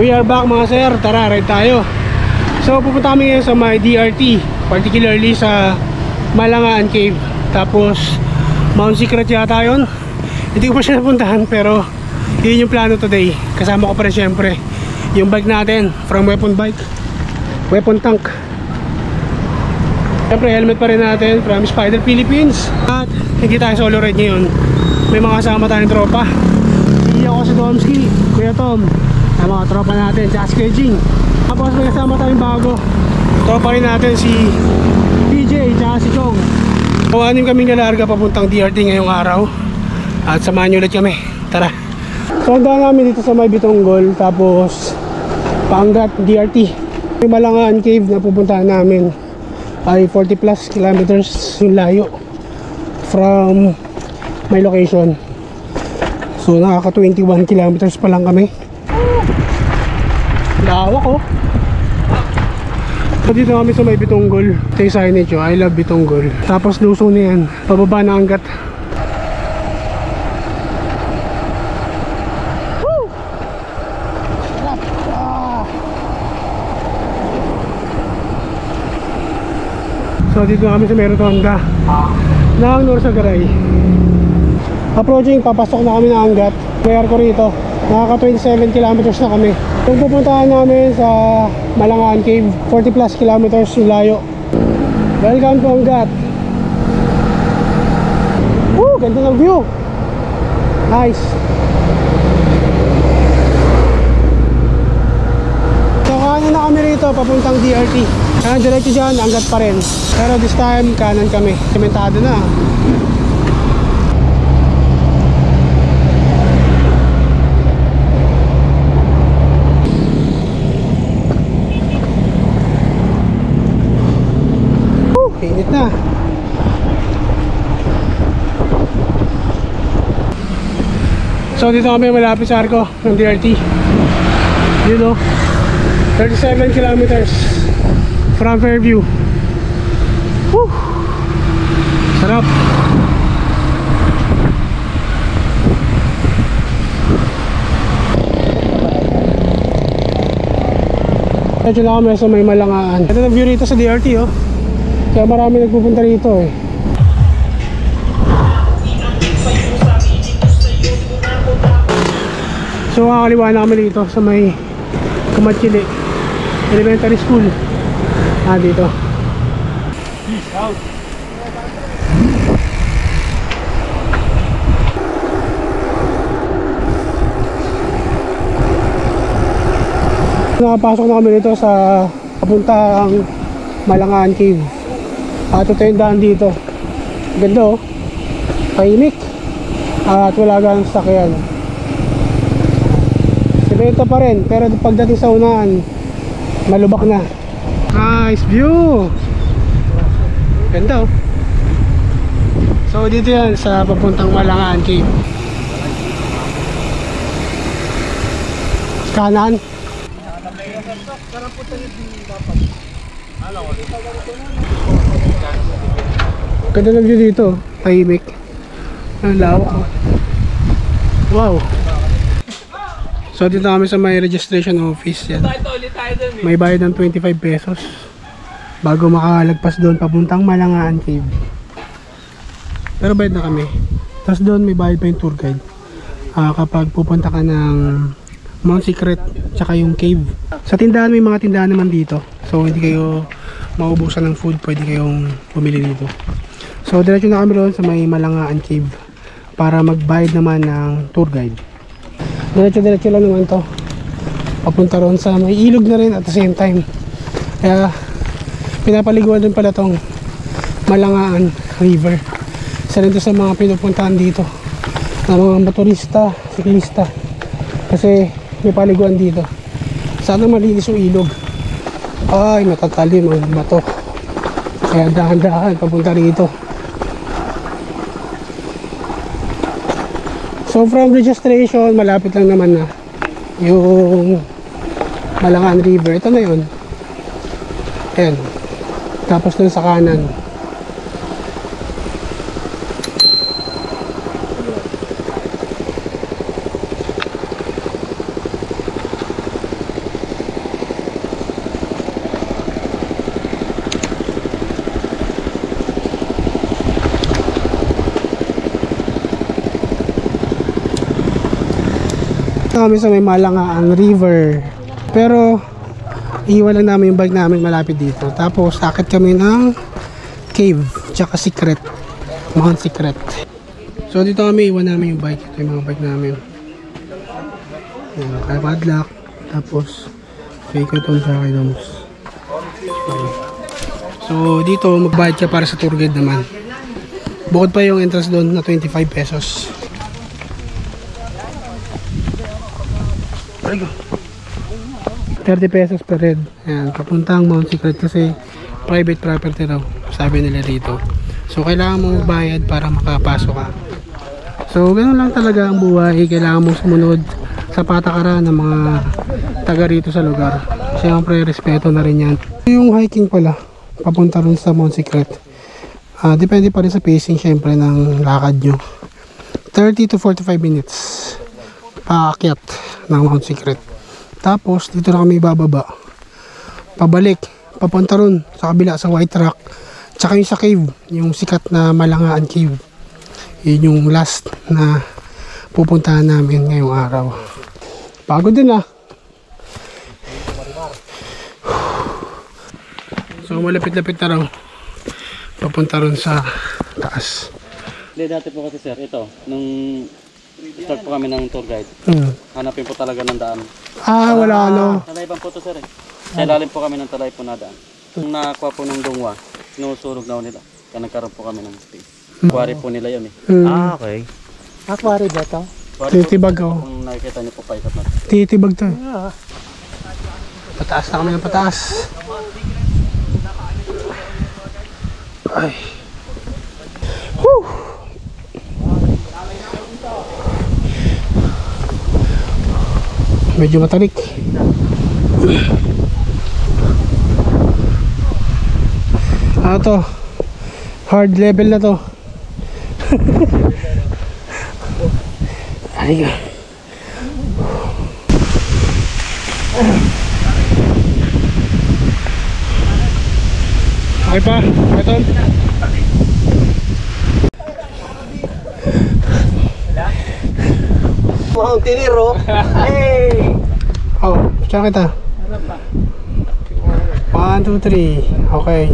We are back mga sir, tara ride tayo. So pupunta kami ngayon sa may DRT, particularly sa Malangaan Cave. Tapos Mount Secret yata yun. Hindi ko pa siya napuntahan, pero yun yung plano today. Kasama ko pa rin syempre yung bike natin, from weapon bike, weapon tank. Syempre helmet pa rin natin from Spider Philippines. At hindi tayo solo ride ngayon, may mga kasama tayong tropa. Hindi ako si Domski, Kuya Tom, ang mga tropa natin, Just Kedging. Tapos may kasama tayong bago, tropa rin natin si PJ tsaka si Chong. So anim kaming nalarga papuntang DRT ngayong araw. At samahan nyo ulit kami, tara. So handa namin dito sa may Bitonggol, tapos paangat DRT. Yung Malangaan Cave na pupuntahan namin ay 40 plus kilometers yung layo from my location. So nakaka 21 kilometers pa lang kami. Lawak oh. So dito kami sa may Bitonggol. Ito yung signage oh, I love Bitonggol. Tapos lusong na yan, pababa na hanggat. So dito na kami sa may rotonda ng Norsagaray. Approaching, papasok na kami na hanggat. Bayar ko rito, nakaka 27 kilometers na kami. Kung pupuntahan namin sa Malangaan Cave, 40 plus kilometers yung layo. Welcome to hanggat. Woo! Ganda ng view. Nice. So kanan na kami rito, papuntang DRT. Kanan diretso dyan, hanggat pa rin. Pero this time, kanan kami. Sementado na. Init na. So dito kami malapit sa arko ng DRT. You know, 37 kilometers from Fairview. Woo! Sarap. Medyo na kami sa may Malangaan. Ito na view rito sa DRT oh. Kaya marami nagpupunta rito eh. So kakaliwa na kami dito sa may Kamatchili Elementary School. Dito. Nakapasok na kami dito sa papuntang Malangaan Cave. At ito yung daan dito. Ganda oh. Tahimik. At wala ganang sakyan. Semento pa rin, pero pagdating sa unahan, malubak na. Nice view. Ganda oh. So dito yan sa papuntang Malangaan Cave. Kanan. Ganda ng view dito, tahimik. Ang lawak oh. Wow. So dito kami sa may registration office yan. May bayad ng 25 pesos bago makalagpas doon papuntang Malangaan Cave. Pero bayad na kami. Tapos doon may bayad pa yung tour guide kapag pupunta ka ng Mount Secret tsaka yung cave. Sa tindahan may mga tindahan naman dito. So hindi kayo maubusan ng food, pwede kayong bumili dito. So diretso na kami doon sa may Malangaan Cave para magbayad naman ng tour guide. Diretso lang naman to. Papunta roon sa may ilog na rin at the same time. Kaya pinapaliguan din pala tong Malangaan River. Isa rin to sa mga pinupuntahan dito ng mga motorista, siklista. Kasi may paliguan dito. Sana malinis yung ilog. Ay, matatalim ang bato. Kaya dahan-dahan papunta rito. So from registration, malapit lang naman na yung Malangaan River. Ito na yun. Ayan. Tapos dun sa kanan. Kami sa may Malangaan River. Pero iwan lang namin yung bike namin malapit dito. Tapos akit kami ng cave, tsaka secret, Mount Secret. So dito kami iwan namin yung bike. Ito yung mga bike namin. Ayan, kaya padlock. Tapos kay Kuton sa kay Doms. So dito magbayad ka para sa tour guide naman. Bukod pa yung entrance doon na 25 pesos. 30 pesos per head. Ayan, papuntang Mount Secret kasi private property raw, sabi nila dito. So kailangan mo magbayad para makapasok ka. So ganoon lang talaga ang buhay. Kailangan mo sumunod sa patakaran ng mga taga rito sa lugar. Siyempre respeto na rin yan. Yung hiking pala papunta rin sa Mount Secret, depende pa rin sa pacing syempre ng lakad nyo. 30 to 45 minutes paakyat ng Mount Secret. Tapos dito na kami bababa, pabalik, papunta ron sa kabila sa White Rock, tsaka yung sa cave, yung sikat na Malangaan Cave. Yun yung last na pupuntahan namin ngayong araw. Pagod din ah. So malapit-lapit na raw papunta ron sa taas. Hindi, dati po kasi sir, ito, nung start po kami ng tour guide, hanapin po talaga ng daan. Wala ano. Talayban po to sir eh. Sa ilalim po kami ng talay po na daan. Nung nakuha po ng dungwa, sinusulog na nila. Kaya nagkaroon po kami ng space. Quarry po nila yun eh. Okay. Quarry ba ito? Titibag oh. Kung nakikita niyo po paikot na. Titibag to. Pataas na kami ng pataas. Ay. Whew. Medyo matarik. To hard level na to. Ay. Okay pa, ito. Mountaineer oh. Hey! Oh, tsaka kita. 1, 2, 3. Okay.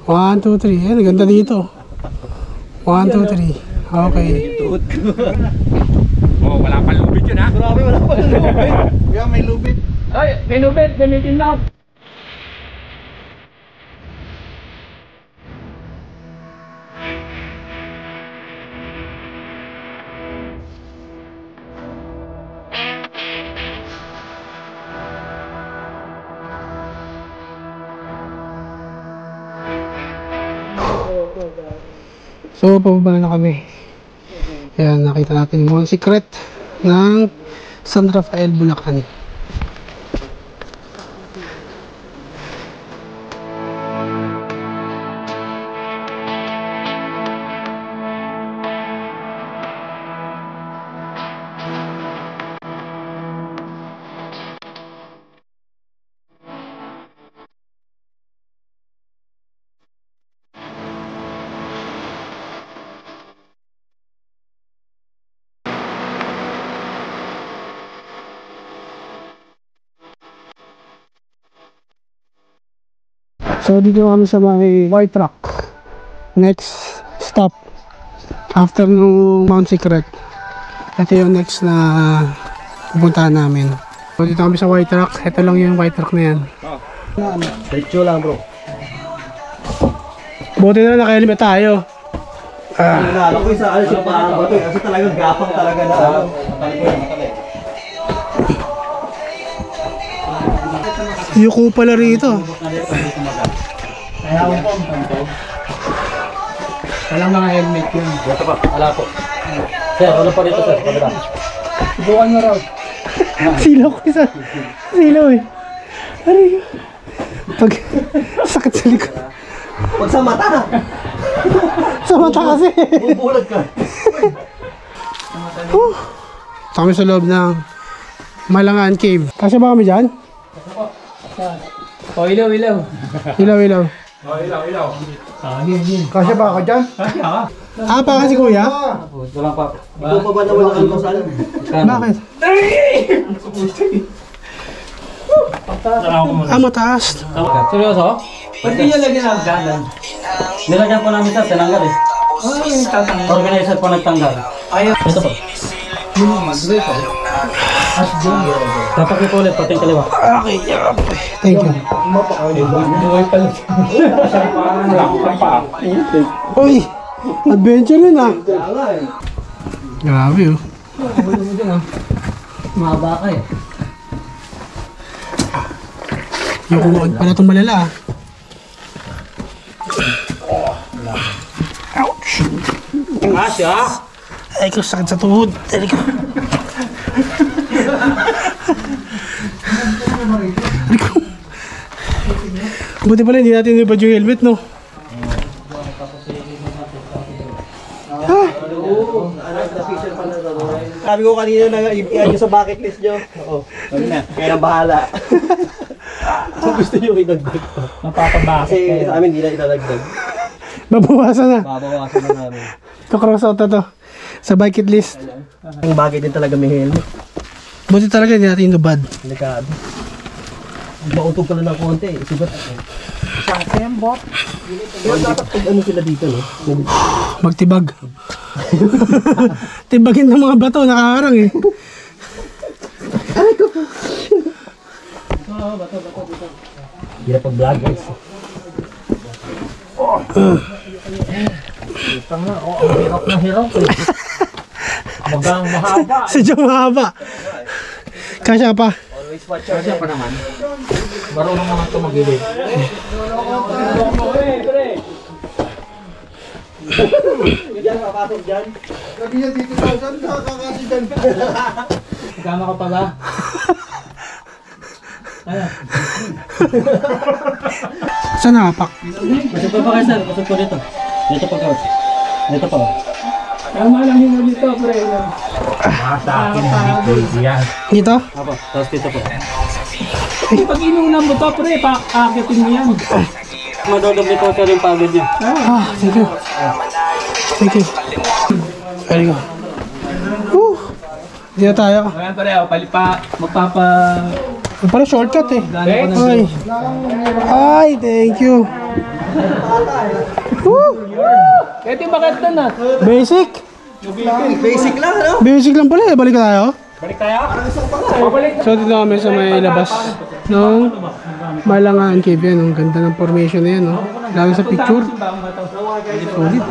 1, 2, 3. Ayan, ganda dito. 1, 2, 3. Okay. Oh, wala pang lubid yun ha? Grabe, wala pa ng lubid. Kaya may lubid. Ay, may lubid, gamitin lang. So, pababa na kami. Ayan, nakita natin yung secret ng San Rafael, Bulacan. So dito kami sa may White Rock. Next stop after no Mount Secret. Ito yung next na pupuntahan namin. So dito kami sa White Rock. Ito lang yung White Rock na yan. Diretso lang bro. Buti na naka-helmet tayo. Nalala ko yung sa alis yung parang bato kasi talagang gapang talaga na ano. Yuko pala rito. Walang mga helmet yun. Dito pa, wala po. Sir, wala pa rito sir, kabila. Subukan mo raw. Silaw ko isa. Silaw eh. Aray. Pag sakit sa likod. Pag sa mata. Sa mata kasi. Bubulag ka. Kami sa loob ng Malangaan Cave. Kasi ba kami dyan? Oh, ilaw. Ilaw. Oh, ilaw. Kasi ba ako dyan? Kasi Ah, pa kasi kuya? Wala pa. Ikaw pa ba na walang almusal? Bakit? Ah, mataas. Seryoso? Ba't di niya lagyan ang ganan? Nilagyan po namin sa tinanggal eh. Organizer po nagtanggal. Ito po. Tapak po ulit, pating kaliwa. Okay, thank you. Uy, adventure yun ah. Grabe oh. Mahaba ka eh. Yung kumuod pala itong malala ah. Ouch! Asya! Ay ko, sakit sa tuhod. Dali ko. Dali ko. Buti pala hindi natin nilipad yung helmet, no? Sabi ko kanina na i-add nyo sa bucket list nyo. Oo. Kaya na bahala. Kung gusto nyo idagdag pa. Napapabasa. Kasi sa amin hindi na idadagdag. Mabawasan na. Babawasan na namin. Ito-cross out na to. Sa bucket list. Ang bagay din talaga may helmet. Buti talaga hindi natin inubad. Delikado. Mautog ka lang ng konti. Sibat. Sakembot. Dapat pag ano sila dito, no? Magtibag. Tibagin ng mga bato, nakakarang eh. Hindi na pag-vlog, guys. Hirap na hirap eh. Magang mahaba. Sadya mahaba. Kasya pa. Always watch out. Kasya pa naman. Marunong naman ito mag-ibig. Diyan, kapasok dyan. Sabi niya dito sa saan, kakakasi dyan. Kama ka pala. Saan nakapak? Pasok pa kayo sir, pasok po dito. Dito pa kayo. Dito pa. Tama lang yung dito, pre. Dito? Apo, tapos dito po. Pag inuulan mo to, pre, paakatin mo yan. Madodoble po sir yung pagod niya. Ah, thank you. Thank you. Very good. Woo! Dito tayo. Ayan, pre, magpapa... Parang shortcut eh. Okay. Ay. Ay, thank you. Woo! Pwede bakit na na? Basic. Basic lang, ano? Basic lang pala eh. Balik tayo. Balik tayo? Pabalik. So dito kami sa may labas ng Malangaan Cave yan. Ang ganda ng formation na yan. No? Lalo sa picture. Solid.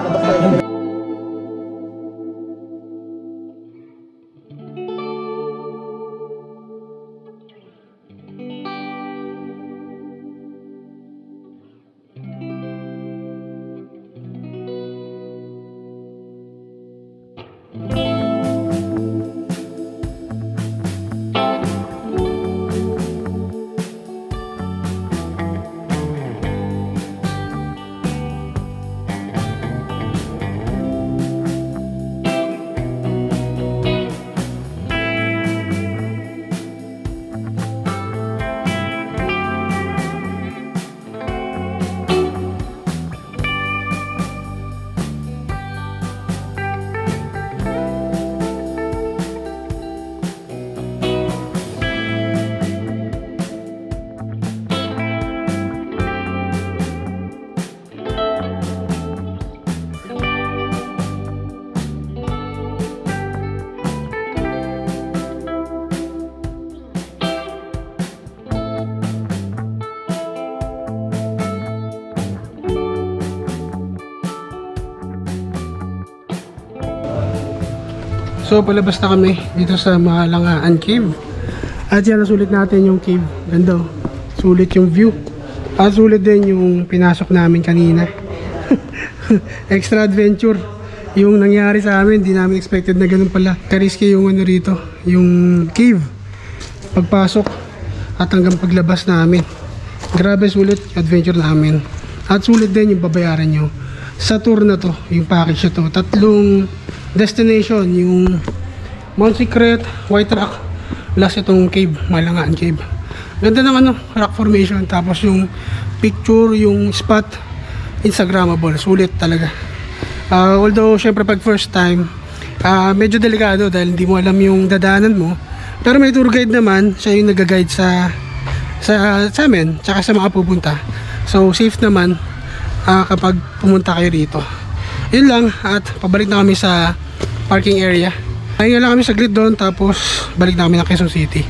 So palabas na kami dito sa Malangaan Cave. At yan, nasulit natin yung cave. Ganda oh. Sulit yung view. At sulit din yung pinasok namin kanina. Extra adventure yung nangyari sa amin. Di namin expected na ganun pala. Ka-risky yung ano rito, yung cave. Pagpasok at hanggang paglabas namin. Grabe sulit yung adventure namin. At sulit din yung babayaran nyo sa tour na to, yung package na to. 3 destination, yung Mount Secret, White Rock, plus itong cave, Malangaan Cave. Ganda ng ano, rock formation, tapos yung picture, yung spot, Instagrammable, sulit talaga. Although syempre pag first time, medyo delikado dahil hindi mo alam yung dadaanan mo. Pero may tour guide naman, siya yung nag-guide sa amin, tsaka sa mga pupunta. So safe naman kapag pumunta kayo rito. Yun lang, at pabalik na kami sa parking area. Ayun lang kami saglit doon, tapos balik na kami ng Quezon City.